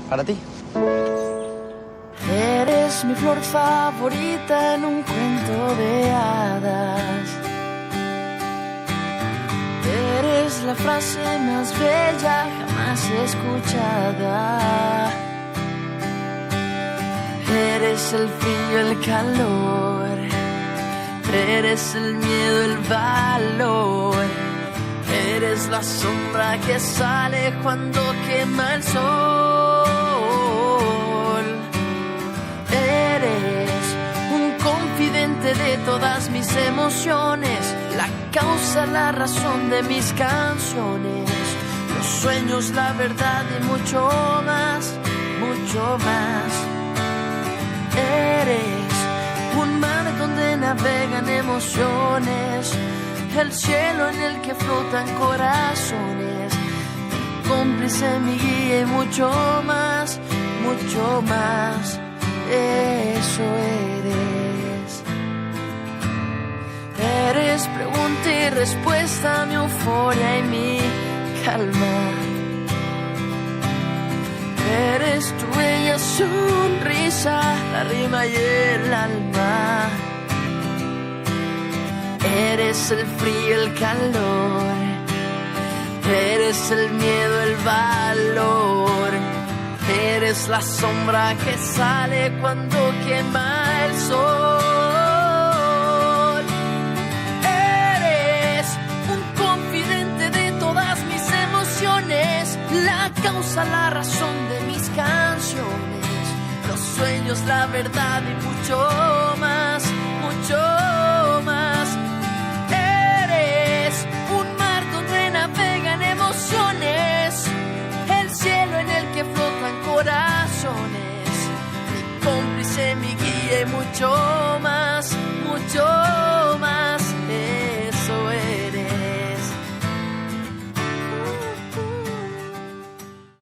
Para ti. Eres mi flor favorita en un cuento de hadas. Eres la frase más bella jamás escuchada. Eres el frío, el calor. Eres el miedo, el valor. Eres la sombra que sale cuando quema el sol. Eres un confidente de todas mis emociones, la causa, la razón de mis canciones, los sueños, la verdad y mucho más, mucho más. Eres un mar donde navegan emociones, el cielo en el que flotan corazones, mi cómplice, mi guía y mucho más, mucho más. Eso eres. Eres pregunta y respuesta, mi euforia y mi calma. Eres tu bella sonrisa, la rima y el alma. Eres el frío, el calor. Eres el miedo, el valor. Eres la sombra que sale cuando quema el sol. Eres un confidente de todas mis emociones, la causa, la razón de mis canciones, los sueños, la verdad y mucho más, mucho más. Eres un mar donde navegan emociones, el cielo en el que flotan corazones, mi cómplice, mi guía y mucho